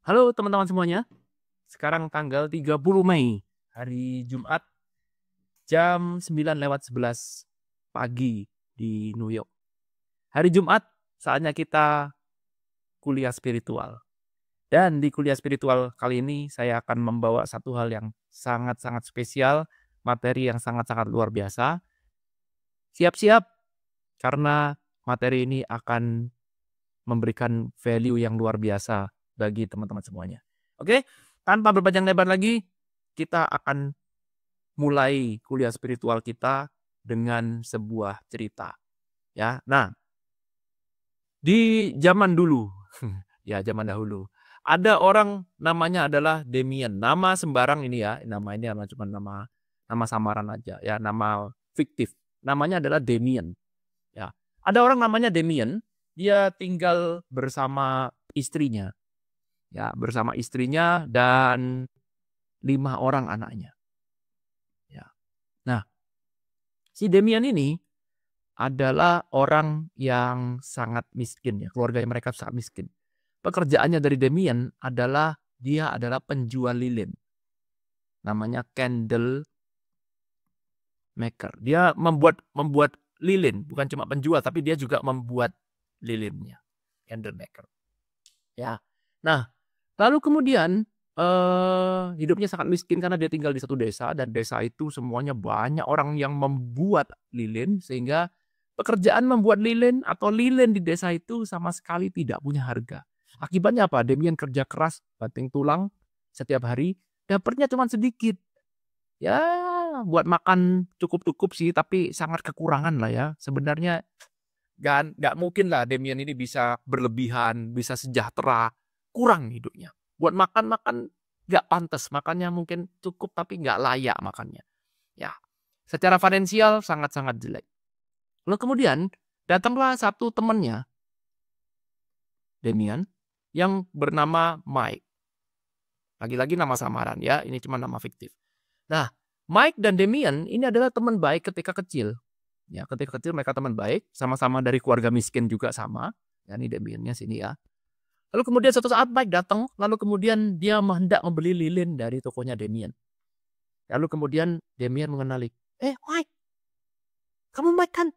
Halo teman-teman semuanya, sekarang tanggal 30 Mei, hari Jumat jam 9:11 pagi di New York. Hari Jumat, saatnya kita kuliah spiritual. Dan di kuliah spiritual kali ini saya akan membawa satu hal yang sangat-sangat spesial, materi yang sangat-sangat luar biasa. Siap-siap, karena materi ini akan memberikan value yang luar biasa bagi teman-teman semuanya. Oke, tanpa berpanjang lebar lagi, kita akan mulai kuliah spiritual kita dengan sebuah cerita, ya. Nah, di zaman dulu, ya zaman dahulu, ada orang namanya adalah Damien. Nama sembarang ini ya, nama ini cuma nama nama samaran aja ya, nama fiktif. Namanya adalah Damien, ya. Ada orang namanya Damien, dia tinggal bersama istrinya, ya, bersama istrinya dan 5 orang anaknya, ya. Nah, si Damien ini adalah orang yang sangat miskin ya, keluarganya mereka sangat miskin. Pekerjaannya dari Damien adalah dia adalah penjual lilin. Namanya candle maker. Dia membuat membuat lilin, bukan cuma penjual tapi dia juga membuat lilinnya. Candle maker. Ya. Nah, lalu kemudian hidupnya sangat miskin karena dia tinggal di satu desa dan desa itu semuanya banyak orang yang membuat lilin sehingga pekerjaan membuat lilin atau lilin di desa itu sama sekali tidak punya harga. Akibatnya apa? Demian kerja keras, banting tulang setiap hari, dapatnya cuma sedikit. Ya, buat makan cukup-cukup sih, tapi sangat kekurangan lah ya. Sebenarnya nggak mungkin lah Damien ini bisa berlebihan, bisa sejahtera, kurang hidupnya. Buat makan-makan nggak pantas, makannya mungkin cukup tapi nggak layak makannya. Ya, secara finansial sangat-sangat jelek. Lalu kemudian datanglah satu temannya, Damien, yang bernama Mike. Lagi-lagi nama samaran ya, ini cuma nama fiktif. Nah, Mike dan Damien ini adalah teman baik ketika kecil. Ya, ketika kecil mereka teman baik, sama-sama dari keluarga miskin juga sama. Ya, ini Damiennya sini ya. Lalu kemudian suatu saat Mike datang, lalu kemudian dia hendak membeli lilin dari tokonya Damien. Lalu kemudian Damien mengenali, Mike, kamu Mike kan?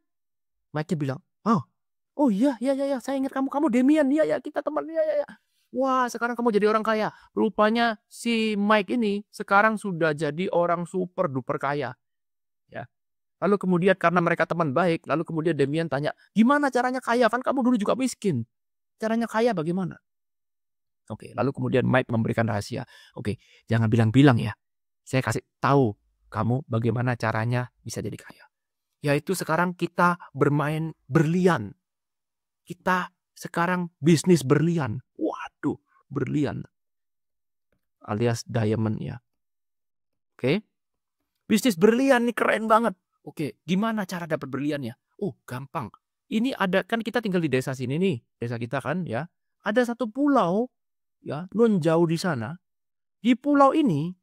Mike bilang, oh iya, iya, saya ingat kamu Damien, iya, kita teman, iya. Wah, sekarang kamu jadi orang kaya. Rupanya si Mike ini sekarang sudah jadi orang super duper kaya. Ya. Lalu kemudian karena mereka teman baik, lalu kemudian Damien tanya, gimana caranya kaya? Kan kamu dulu juga miskin. Caranya kaya bagaimana? Oke, lalu kemudian Mike memberikan rahasia. Oke, jangan bilang-bilang ya. Saya kasih tahu kamu bagaimana caranya bisa jadi kaya. Yaitu sekarang kita bermain berlian. Kita sekarang bisnis berlian. Waduh, berlian. Alias diamond ya. Oke. Bisnis berlian nih keren banget. Oke, gimana cara dapat berliannya? Oh, gampang. Ini ada, kan kita tinggal di desa sini nih. Desa kita kan ya. Ada satu pulau ya, non jauh di sana. Di pulau ini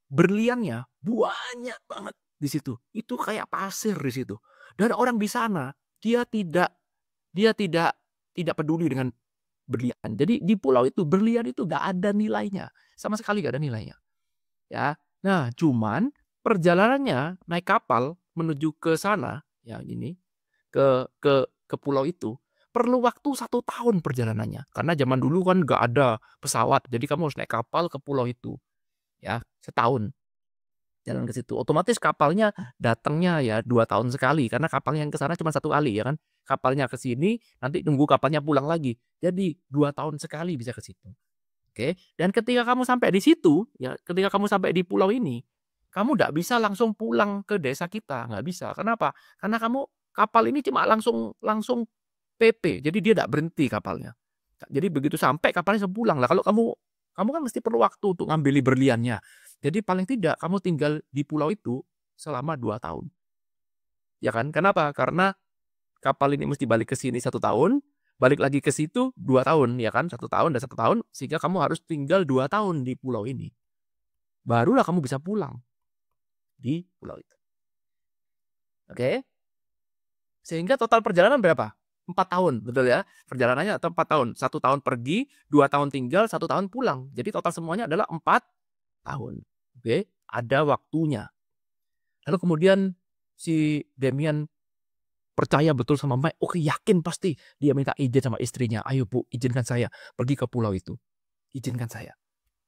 berliannya banyak banget di situ. Itu kayak pasir di situ. Dan orang di sana dia tidak peduli dengan berlian. Jadi di pulau itu berlian itu gak ada nilainya, sama sekali gak ada nilainya. Ya, nah cuman perjalanannya naik kapal menuju ke sana, ya ini ke pulau itu perlu waktu 1 tahun perjalanannya. Karena zaman dulu kan gak ada pesawat, jadi kamu harus naik kapal ke pulau itu, ya setahun jalan ke situ. Otomatis kapalnya datangnya ya 2 tahun sekali karena kapalnya yang ke sana cuma 1 kali ya kan. Kapalnya ke sini nanti nunggu kapalnya pulang lagi. Jadi 2 tahun sekali bisa ke situ. Oke. Dan ketika kamu sampai di situ ya, ketika kamu sampai di pulau ini, kamu nggak bisa langsung pulang ke desa kita, nggak bisa. Kenapa? Karena kamu kapal ini cuma langsung langsung PP. Jadi dia nggak berhenti kapalnya. Jadi begitu sampai kapalnya sepulang lah. Kalau kamu kan mesti perlu waktu untuk ngambil berliannya. Jadi paling tidak kamu tinggal di pulau itu selama 2 tahun. Ya kan? Kenapa? Karena kapal ini mesti balik ke sini 1 tahun, balik lagi ke situ 2 tahun, ya kan? 1 tahun dan 1 tahun, sehingga kamu harus tinggal 2 tahun di pulau ini. Barulah kamu bisa pulang di pulau itu. Oke? Sehingga total perjalanan berapa? 4 tahun, betul ya? Perjalanannya atau 4 tahun. 1 tahun pergi, 2 tahun tinggal, 1 tahun pulang. Jadi total semuanya adalah 4 tahun. Oke, ada waktunya. Lalu kemudian si Demian percaya betul sama Mike. Oke, yakin pasti. Dia minta izin sama istrinya. Ayo Bu, izinkan saya pergi ke pulau itu. Izinkan saya.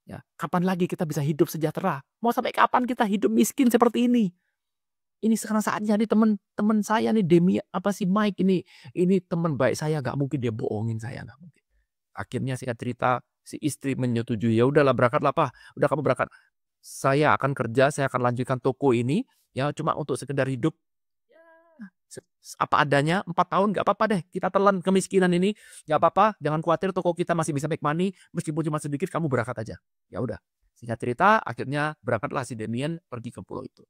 Ya, kapan lagi kita bisa hidup sejahtera? Mau sampai kapan kita hidup miskin seperti ini? Ini sekarang saatnya nih teman-teman saya nih apa sih Mike ini teman baik saya, nggak mungkin dia bohongin saya, nggak mungkin. Akhirnya singkat cerita si istri menyetujui, ya udahlah berangkatlah Pak, udah kamu berangkat. Saya akan kerja, saya akan lanjutkan toko ini ya cuma untuk sekedar hidup ya, apa adanya 4 tahun nggak apa-apa deh, kita telan kemiskinan ini nggak apa-apa, jangan khawatir toko kita masih bisa make money meskipun cuma sedikit, kamu berangkat aja. Ya udah. Singkat cerita akhirnya berangkatlah si Damien pergi ke pulau itu.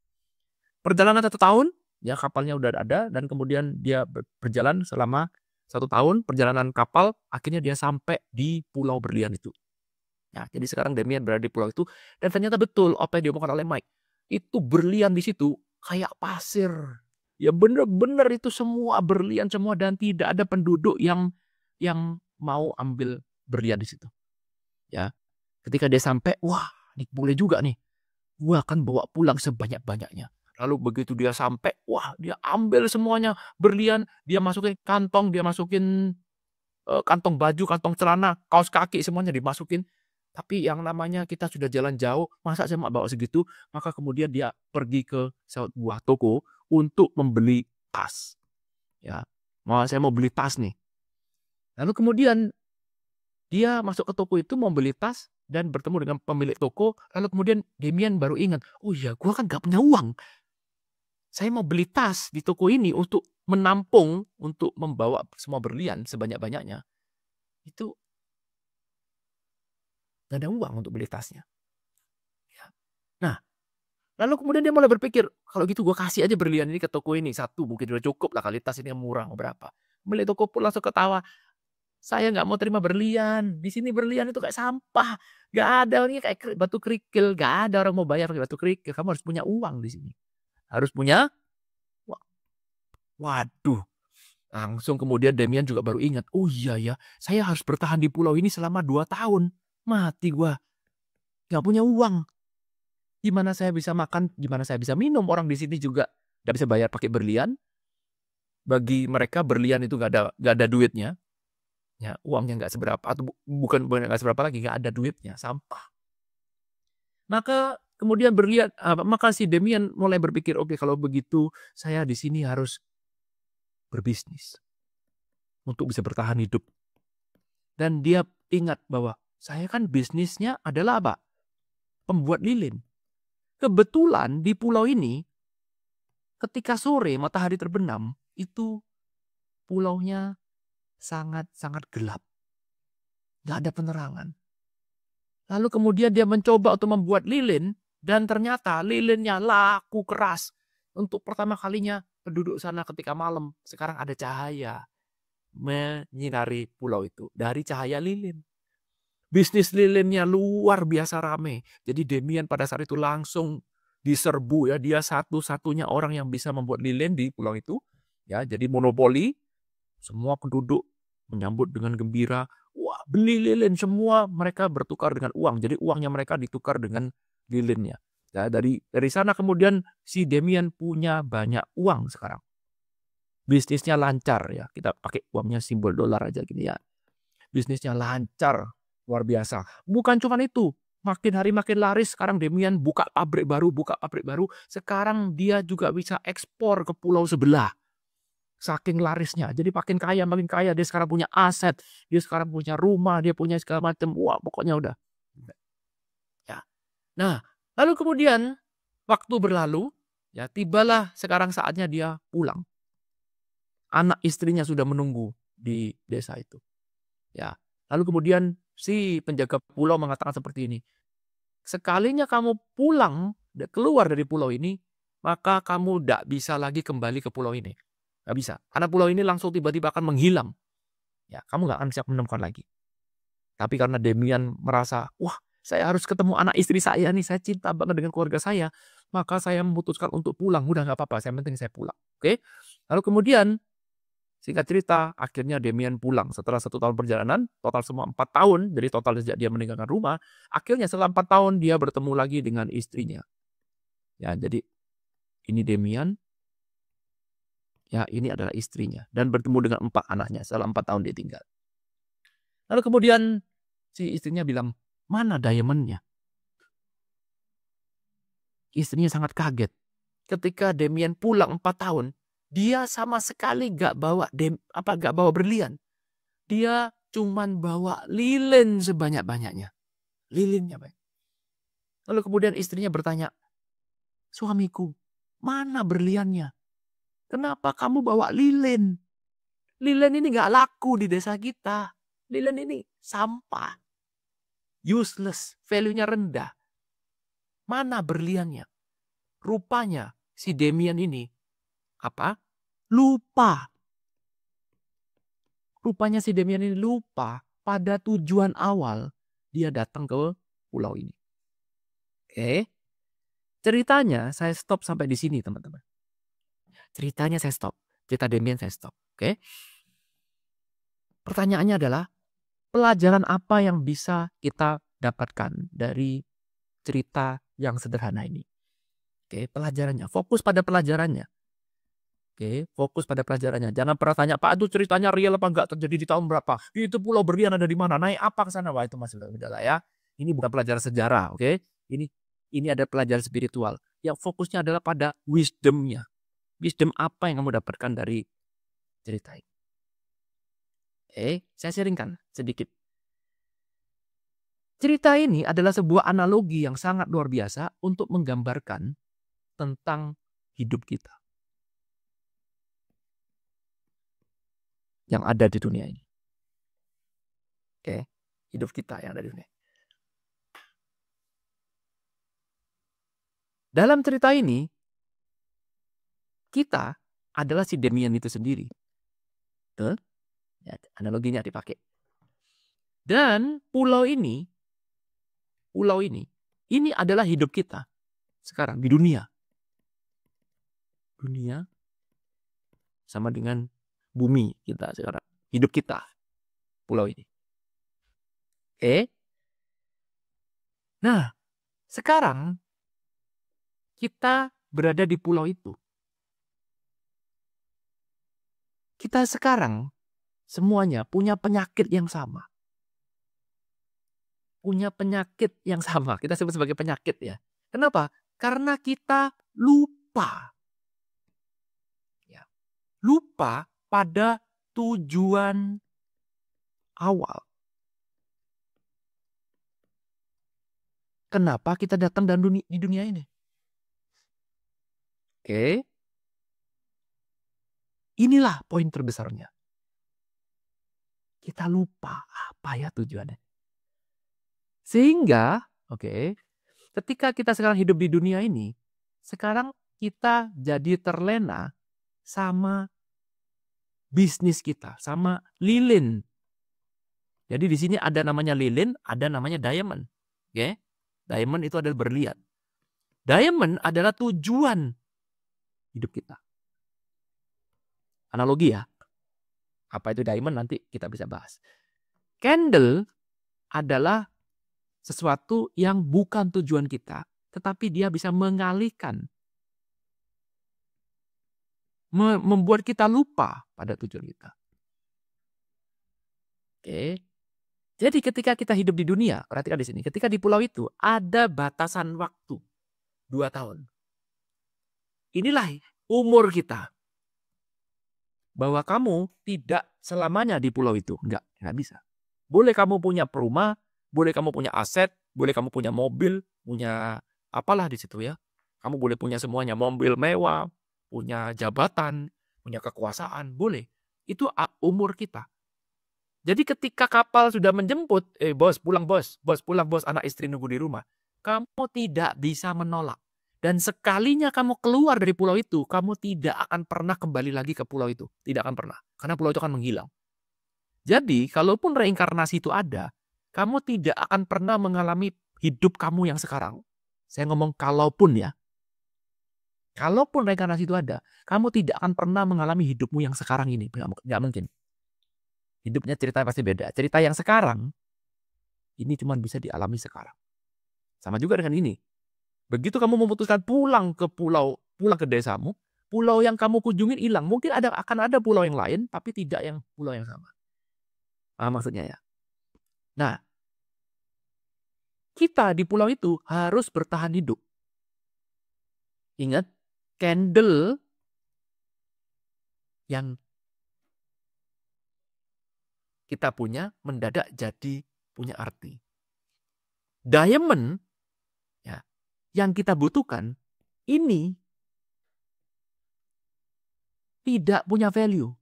Perjalanan 1 tahun, ya kapalnya udah ada dan kemudian dia berjalan selama 1 tahun, perjalanan kapal, akhirnya dia sampai di Pulau Berlian itu. Nah, jadi sekarang Damien berada di pulau itu dan ternyata betul apa yang diomongkan oleh Mike. Itu berlian di situ kayak pasir. Ya bener-bener itu semua berlian semua dan tidak ada penduduk yang mau ambil berlian di situ. Ya, ketika dia sampai, wah, ini boleh juga nih. Gua akan bawa pulang sebanyak-banyaknya. Lalu begitu dia sampai, wah, dia ambil semuanya berlian, dia masukin kantong, dia masukin kantong baju, kantong celana, kaos kaki semuanya dimasukin. Tapi yang namanya kita sudah jalan jauh, masa saya mau bawa segitu? Maka kemudian dia pergi ke sebuah toko untuk membeli tas. Ya, saya mau beli tas nih. Lalu kemudian dia masuk ke toko itu mau beli tas dan bertemu dengan pemilik toko. Lalu kemudian Damien baru ingat, oh iya, gua kan gak punya uang. Saya mau beli tas di toko ini untuk menampung, untuk membawa semua berlian sebanyak-banyaknya. Itu gak ada uang untuk beli tasnya. Ya. Nah, lalu kemudian dia mulai berpikir, kalau gitu gue kasih aja berlian ini ke toko ini. 1 mungkin udah cukup lah kali, tas ini yang murah, mau berapa. Beli toko pun langsung ketawa. Saya nggak mau terima berlian. Di sini berlian itu kayak sampah. Gak ada, ini kayak batu kerikil. Gak ada orang mau bayar pakai batu kerikil. Kamu harus punya uang di sini. Harus punya. Waduh. Langsung kemudian Damien juga baru ingat. Oh iya ya, saya harus bertahan di pulau ini selama 2 tahun. Mati gua. Gak punya uang. Gimana saya bisa makan, gimana saya bisa minum. Orang di sini juga gak bisa bayar pakai berlian. Bagi mereka berlian itu gak ada duitnya. Ya, uangnya nggak seberapa atau bukan nggak seberapa lagi, nggak ada duitnya, sampah. Maka kemudian maka si Damien mulai berpikir, oke, kalau begitu saya di sini harus berbisnis untuk bisa bertahan hidup. Dan dia ingat bahwa saya kan bisnisnya adalah apa? Pembuat lilin. Kebetulan di pulau ini ketika sore matahari terbenam itu pulaunya sangat-sangat gelap. Gak ada penerangan. Lalu kemudian dia mencoba untuk membuat lilin dan ternyata lilinnya laku keras. Untuk pertama kalinya penduduk sana ketika malam sekarang ada cahaya menyinari pulau itu dari cahaya lilin. Bisnis lilinnya luar biasa rame. Jadi Damien pada saat itu langsung diserbu ya, dia satu-satunya orang yang bisa membuat lilin di pulau itu. Ya, jadi monopoli. Semua penduduk menyambut dengan gembira. Wah, beli lilin semua, mereka bertukar dengan uang. Jadi uangnya mereka ditukar dengan lilinnya. Ya, dari sana kemudian si Damien punya banyak uang sekarang. Bisnisnya lancar ya. Kita pakai uangnya simbol dolar aja gini ya. Bisnisnya lancar, luar biasa. Bukan cuma itu. Makin hari makin laris. Sekarang Damien buka pabrik baru. Sekarang dia juga bisa ekspor ke pulau sebelah. Saking larisnya. Jadi makin kaya. Dia sekarang punya aset. Dia sekarang punya rumah. Dia punya segala macam. Wah, pokoknya udah. Ya. Nah, lalu kemudian waktu berlalu. Ya, tibalah sekarang saatnya dia pulang. Anak istrinya sudah menunggu di desa itu. Ya. Lalu kemudian si penjaga pulau mengatakan seperti ini. Sekalinya kamu pulang, keluar dari pulau ini, maka kamu tidak bisa lagi kembali ke pulau ini. Gak bisa. Karena pulau ini langsung tiba-tiba akan menghilang. Ya, kamu gak akan bisa menemukan lagi. Tapi karena Damien merasa, wah, saya harus ketemu anak istri saya nih. Saya cinta banget dengan keluarga saya. Maka saya memutuskan untuk pulang. Udah gak apa-apa. Yang penting saya pulang. Oke. Lalu kemudian Singkat cerita, akhirnya Damien pulang setelah 1 tahun perjalanan, total semua 4 tahun, jadi total sejak dia meninggalkan rumah, akhirnya setelah 4 tahun dia bertemu lagi dengan istrinya. Ya, jadi ini Damien, ya ini adalah istrinya, dan bertemu dengan 4 anaknya setelah 4 tahun dia tinggal. Lalu kemudian si istrinya bilang, "Mana diamond-nya?" Istrinya sangat kaget. Ketika Damien pulang 4 tahun, dia sama sekali gak bawa berlian. Dia cuman bawa lilin sebanyak-banyaknya. Lilinnya banyak. Lalu kemudian istrinya bertanya, "Suamiku, mana berliannya? Kenapa kamu bawa lilin? Lilin ini gak laku di desa kita. Lilin ini sampah. Useless, value-nya rendah. Mana berliannya?" Rupanya si Damien ini lupa. Rupanya si Damien ini lupa pada tujuan awal dia datang ke pulau ini. Oke. Ceritanya saya stop sampai di sini, teman-teman. Ceritanya saya stop. Cerita Damien saya stop. Oke. Pertanyaannya adalah, pelajaran apa yang bisa kita dapatkan dari cerita yang sederhana ini? Oke, pelajarannya. Fokus pada pelajarannya. Oke, fokus pada pelajarannya. Jangan pernah tanya, "Pak, itu ceritanya real apa enggak? Terjadi di tahun berapa? Itu pulau berlian ada di mana? Naik apa ke sana?" Wah, itu masih udah lah ya. Ini bukan pelajaran sejarah, oke? Ini ada pelajaran spiritual. Yang fokusnya adalah pada wisdom-nya. Wisdom apa yang kamu dapatkan dari cerita ini? Oke, saya sharingkan sedikit. Cerita ini adalah sebuah analogi yang sangat luar biasa untuk menggambarkan tentang hidup kita yang ada di dunia ini. Oke, hidup kita yang ada di dunia. Dalam cerita ini, kita adalah si Damien itu sendiri. Betul? Ya, analoginya dipakai. Dan pulau ini adalah hidup kita sekarang di dunia. Dunia sama dengan bumi kita sekarang. Hidup kita, pulau ini. Oke. Nah, sekarang kita berada di pulau itu. Kita sekarang semuanya punya penyakit yang sama. Punya penyakit yang sama. Kita sebut sebagai penyakit ya. Kenapa? Karena kita lupa. Ya. Lupa pada tujuan awal. Kenapa kita datang di dunia ini? Oke. Inilah poin terbesarnya. Kita lupa apa ya tujuannya. Sehingga, ketika kita sekarang hidup di dunia ini, sekarang kita jadi terlena sama bisnis kita, sama lilin. Jadi di sini ada namanya lilin, ada namanya diamond. Oke? Diamond itu adalah berlian. Diamond adalah tujuan hidup kita. Analogi ya. Apa itu diamond nanti kita bisa bahas. Candle adalah sesuatu yang bukan tujuan kita, tetapi dia bisa mengalihkan. Membuat kita lupa pada tujuan kita. Oke. Jadi ketika kita hidup di dunia, perhatikan di sini, ketika di pulau itu ada batasan waktu 2 tahun. Inilah umur kita. Bahwa kamu tidak selamanya di pulau itu. Enggak bisa. Boleh kamu punya rumah, boleh kamu punya aset, boleh kamu punya mobil, punya apalah di situ ya. Kamu boleh punya semuanya, mobil mewah, punya jabatan, punya kekuasaan, boleh. Itu umur kita. Jadi ketika kapal sudah menjemput, bos pulang bos, anak istri nunggu di rumah. Kamu tidak bisa menolak. Dan sekalinya kamu keluar dari pulau itu, kamu tidak akan pernah kembali lagi ke pulau itu. Tidak akan pernah. Karena pulau itu akan menghilang. Jadi, kalaupun reinkarnasi itu ada, kamu tidak akan pernah mengalami hidup kamu yang sekarang. Saya ngomong kalaupun ya. Kalaupun reinkarnasi itu ada, kamu tidak akan pernah mengalami hidupmu yang sekarang ini. Nggak mungkin. Hidupnya ceritanya pasti beda. Cerita yang sekarang, ini cuma bisa dialami sekarang. Sama juga dengan ini. Begitu kamu memutuskan pulang ke desamu, pulau yang kamu kunjungin hilang. Mungkin akan ada pulau yang lain, tapi tidak yang pulau yang sama. Maksudnya ya. Nah, kita di pulau itu harus bertahan hidup. Ingat, candle yang kita punya mendadak jadi punya arti. Diamond ya, yang kita butuhkan ini tidak punya value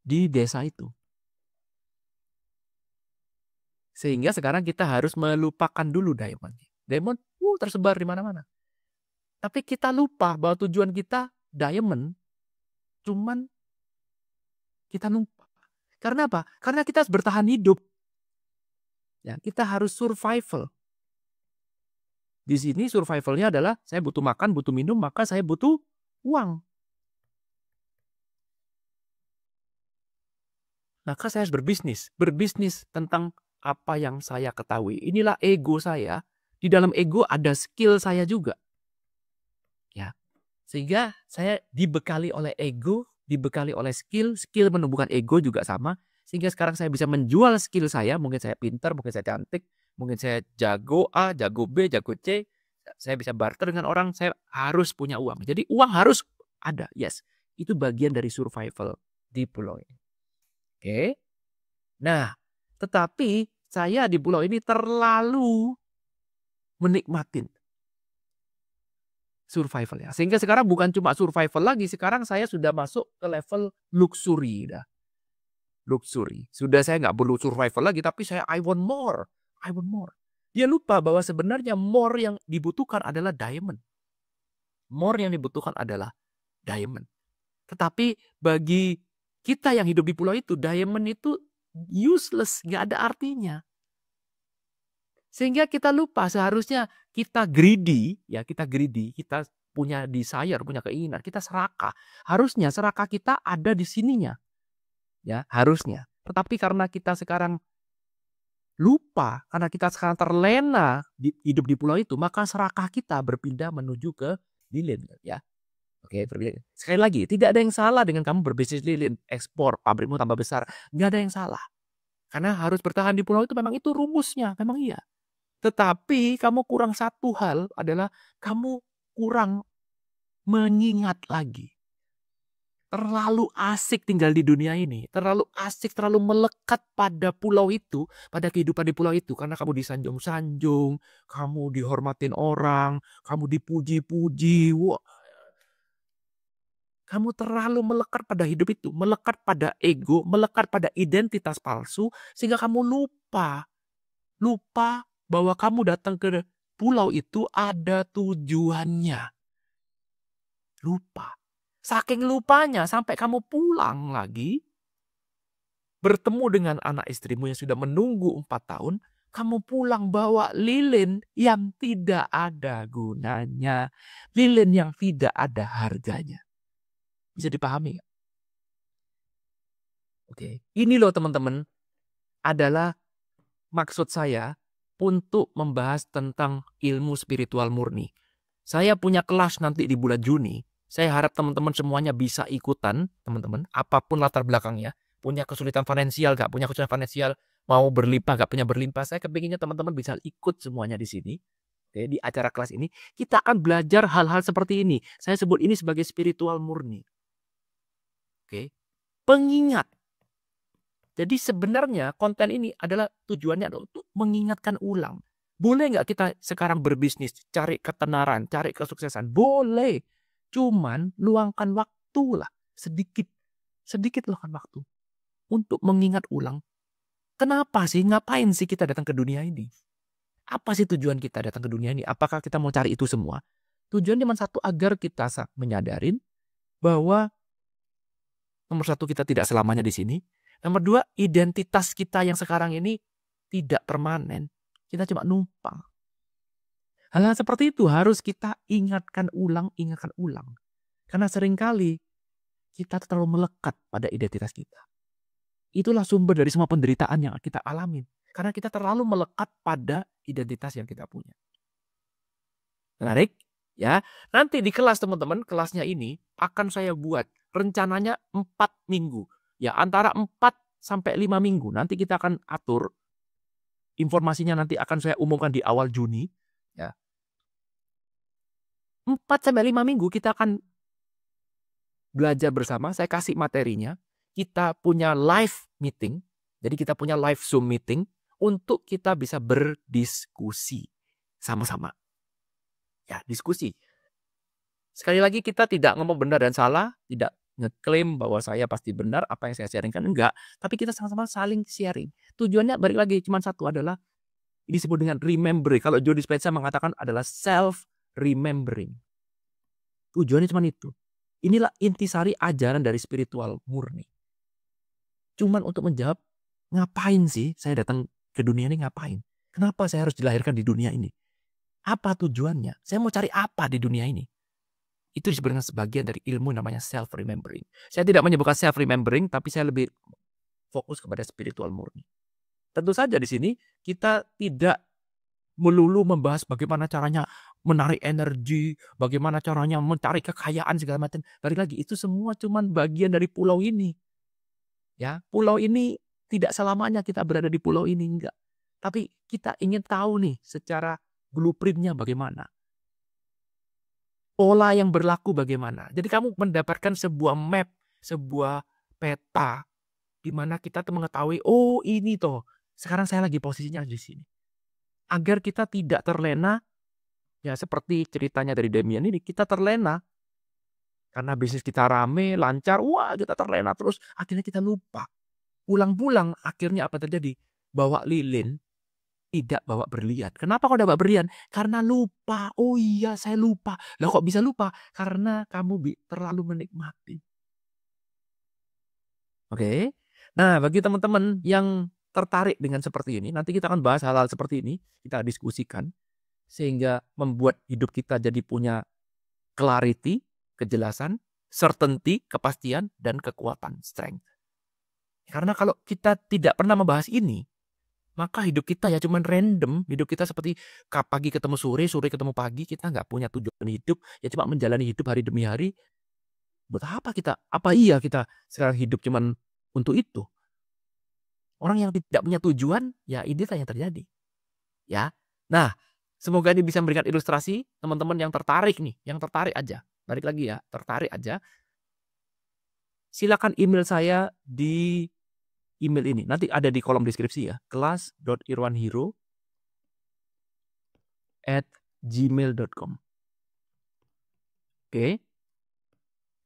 di desa itu. Sehingga sekarang kita harus melupakan dulu diamond. Diamond tersebar di mana-mana. Tapi kita lupa bahwa tujuan kita diamond, cuman kita lupa. Karena apa? Karena kita harus bertahan hidup. Ya, kita harus survival. Di sini survivalnya adalah saya butuh makan, butuh minum, maka saya butuh uang. Maka saya harus berbisnis. Berbisnis tentang apa yang saya ketahui. Inilah ego saya. Di dalam ego ada skill saya juga. Ya. Sehingga saya dibekali oleh ego, dibekali oleh skill. Skill menumbuhkan ego juga sama. Sehingga sekarang saya bisa menjual skill saya. Mungkin saya pintar, mungkin saya cantik. Mungkin saya jago A, jago B, jago C. Saya bisa barter dengan orang. Saya harus punya uang. Jadi uang harus ada. Yes. Itu bagian dari survival di pulau ini. Oke. Nah, tetapi saya di pulau ini terlalu menikmatin survival ya. Sehingga sekarang bukan cuma survival lagi. Sekarang saya sudah masuk ke level luxury. Luxury. Sudah saya nggak perlu survival lagi. Tapi saya I want more. I want more. Dia lupa bahwa sebenarnya more yang dibutuhkan adalah diamond. More yang dibutuhkan adalah diamond. Tetapi bagi kita yang hidup di pulau itu, diamond itu useless. Nggak ada artinya. Sehingga kita lupa seharusnya kita greedy, ya kita greedy, kita punya desire, punya keinginan, kita serakah. Harusnya serakah kita ada di sininya. Ya, harusnya. Tetapi karena kita sekarang lupa, karena kita sekarang terlena hidup di pulau itu, maka serakah kita berpindah menuju ke lilin, ya. Oke, sekali lagi, tidak ada yang salah dengan kamu berbisnis lilin, ekspor, pabrikmu tambah besar, nggak ada yang salah. Karena harus bertahan di pulau itu memang itu rumusnya, memang iya. Tetapi kamu kurang satu hal adalah kamu kurang mengingat lagi. Terlalu asik tinggal di dunia ini. Terlalu asik, terlalu melekat pada pulau itu. Pada kehidupan di pulau itu. Karena kamu disanjung-sanjung. Kamu dihormatin orang. Kamu dipuji-puji. Wah. Kamu terlalu melekat pada hidup itu. Melekat pada ego. Melekat pada identitas palsu. Sehingga kamu lupa. Lupa bahwa kamu datang ke pulau itu ada tujuannya. Lupa. Saking lupanya sampai kamu pulang lagi. Bertemu dengan anak istrimu yang sudah menunggu 4 tahun. Kamu pulang bawa lilin yang tidak ada gunanya. Lilin yang tidak ada harganya. Bisa dipahami gak? Oke. Ini loh teman-teman. Adalah maksud saya untuk membahas tentang ilmu spiritual murni. Saya punya kelas nanti di bulan Juni. Saya harap teman-teman semuanya bisa ikutan, teman-teman. Apapun latar belakangnya. Punya kesulitan finansial gak? Punya kesulitan finansial, mau berlimpah gak punya berlimpah. Saya kepinginnya teman-teman bisa ikut semuanya di sini. Oke, di acara kelas ini. Kita akan belajar hal-hal seperti ini. Saya sebut ini sebagai spiritual murni. Oke. Pengingat. Jadi sebenarnya konten ini adalah tujuannya adalah untuk mengingatkan ulang. Boleh nggak kita sekarang berbisnis, cari ketenaran, cari kesuksesan? Boleh. Cuman luangkan waktu lah. Sedikit. Sedikit luangkan waktu. Untuk mengingat ulang. Kenapa sih? Ngapain sih kita datang ke dunia ini? Apa sih tujuan kita datang ke dunia ini? Apakah kita mau cari itu semua? Tujuan cuma satu, agar kita menyadarin bahwa nomor satu, kita tidak selamanya di sini. Nomor dua, identitas kita yang sekarang ini tidak permanen. Kita cuma numpang. Hal-hal seperti itu harus kita ingatkan ulang, ingatkan ulang. Karena seringkali kita terlalu melekat pada identitas kita. Itulah sumber dari semua penderitaan yang kita alami. Karena kita terlalu melekat pada identitas yang kita punya. Menarik? Ya, nanti di kelas teman-teman, kelasnya ini akan saya buat rencananya 4 minggu. Ya, antara 4 sampai 5 minggu. Nanti kita akan atur. Informasinya nanti akan saya umumkan di awal Juni. Ya. 4 sampai 5 minggu kita akan belajar bersama. Saya kasih materinya. Kita punya live meeting. Jadi kita punya live Zoom meeting untuk kita bisa berdiskusi sama-sama. Ya, diskusi. Sekali lagi kita tidak ngomong benar dan salah, tidak ngeklaim bahwa saya pasti benar apa yang saya sharingkan, enggak. Tapi kita sama-sama saling sharing. Tujuannya balik lagi cuma satu, adalah disebut dengan remembering. Kalau Joe Dispenza mengatakan adalah self-remembering. Tujuannya cuma itu. Inilah intisari ajaran dari spiritual murni. Cuman untuk menjawab, ngapain sih saya datang ke dunia ini, ngapain? Kenapa saya harus dilahirkan di dunia ini? Apa tujuannya? Saya mau cari apa di dunia ini? Itu disebut dengan sebagian dari ilmu namanya self-remembering. Saya tidak menyebutkan self-remembering, tapi saya lebih fokus kepada spiritual murni. Tentu saja di sini kita tidak melulu membahas bagaimana caranya menarik energi, bagaimana caranya mencari kekayaan segala macam. Balik lagi, itu semua cuma bagian dari pulau ini. Ya, pulau ini tidak selamanya kita berada di pulau ini, enggak. Tapi kita ingin tahu nih secara blueprintnya bagaimana. Pola yang berlaku bagaimana. Jadi kamu mendapatkan sebuah map, sebuah peta, di mana kita tuh mengetahui, oh ini toh, sekarang saya lagi posisinya di sini. Agar kita tidak terlena, ya seperti ceritanya dari Demian ini, kita terlena. Karena bisnis kita rame, lancar, wah kita terlena terus, akhirnya kita lupa. Pulang-pulang, akhirnya apa terjadi? Bawa lilin, tidak bawa berlian. Kenapa kok tidak bawa berlian? Karena lupa. Oh iya, saya lupa. Lah kok bisa lupa? Karena kamu terlalu menikmati. Oke. Nah, bagi teman-teman yang tertarik dengan seperti ini, nanti kita akan bahas hal-hal seperti ini, kita diskusikan sehingga membuat hidup kita jadi punya clarity, kejelasan, certainty, kepastian, dan kekuatan, strength. Karena kalau kita tidak pernah membahas ini, maka hidup kita ya cuman random. Hidup kita seperti pagi ketemu sore, sore ketemu pagi. Kita nggak punya tujuan hidup. Ya cuma menjalani hidup hari demi hari. Buat apa kita? Apa iya kita sekarang hidup cuman untuk itu? Orang yang tidak punya tujuan, ya inilah yang terjadi. Ya. Nah, semoga ini bisa memberikan ilustrasi. Teman-teman yang tertarik nih. Yang tertarik aja. Balik lagi ya. Tertarik aja. Silakan email saya di email ini. Nanti ada di kolom deskripsi ya. kelas.irwanhero@gmail.com. Oke.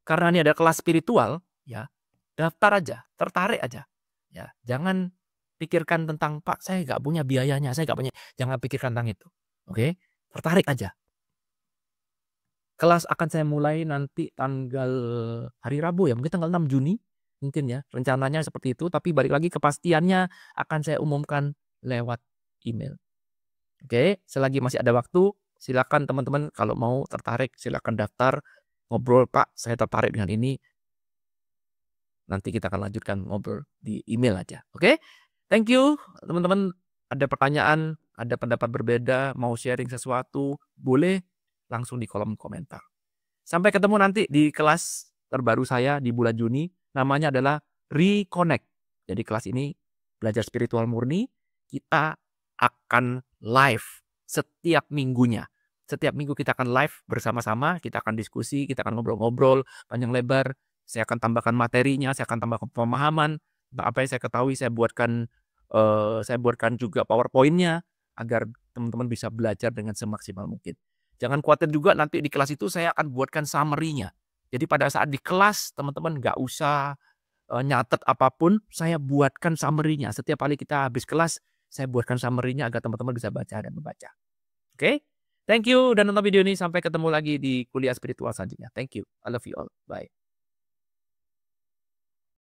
Karena ini ada kelas spiritual, ya, daftar aja, tertarik aja. Ya, jangan pikirkan tentang, Pak, saya nggak punya biayanya, saya nggak punya. Jangan pikirkan tentang itu. Oke, tertarik aja. Kelas akan saya mulai nanti tanggal hari Rabu ya, mungkin tanggal 6 Juni. Mungkin ya, rencananya seperti itu, tapi balik lagi kepastiannya akan saya umumkan lewat email. Oke, selagi masih ada waktu, silakan teman-teman kalau mau tertarik, silakan daftar, ngobrol, Pak, saya tertarik dengan ini. Nanti kita akan lanjutkan ngobrol di email aja. Oke, thank you teman-teman. Ada pertanyaan, ada pendapat berbeda, mau sharing sesuatu, boleh langsung di kolom komentar. Sampai ketemu nanti di kelas terbaru saya di bulan Juni. Namanya adalah Reconnect. Jadi kelas ini belajar spiritual murni. Kita akan live setiap minggunya. Setiap minggu kita akan live bersama-sama. Kita akan diskusi, kita akan ngobrol-ngobrol panjang lebar. Saya akan tambahkan materinya, saya akan tambahkan pemahaman. Apa yang saya ketahui saya buatkan juga PowerPoint-nya agar teman-teman bisa belajar dengan semaksimal mungkin. Jangan khawatir juga nanti di kelas itu saya akan buatkan summary-nya. Jadi pada saat di kelas teman-teman nggak usah nyatet apapun, saya buatkan summary-nya. Setiap kali kita habis kelas, saya buatkan summary-nya agar teman-teman bisa baca dan membaca. Oke? Thank you dan nonton video ini. Sampai ketemu lagi di kuliah spiritual selanjutnya. Thank you. I love you all. Bye.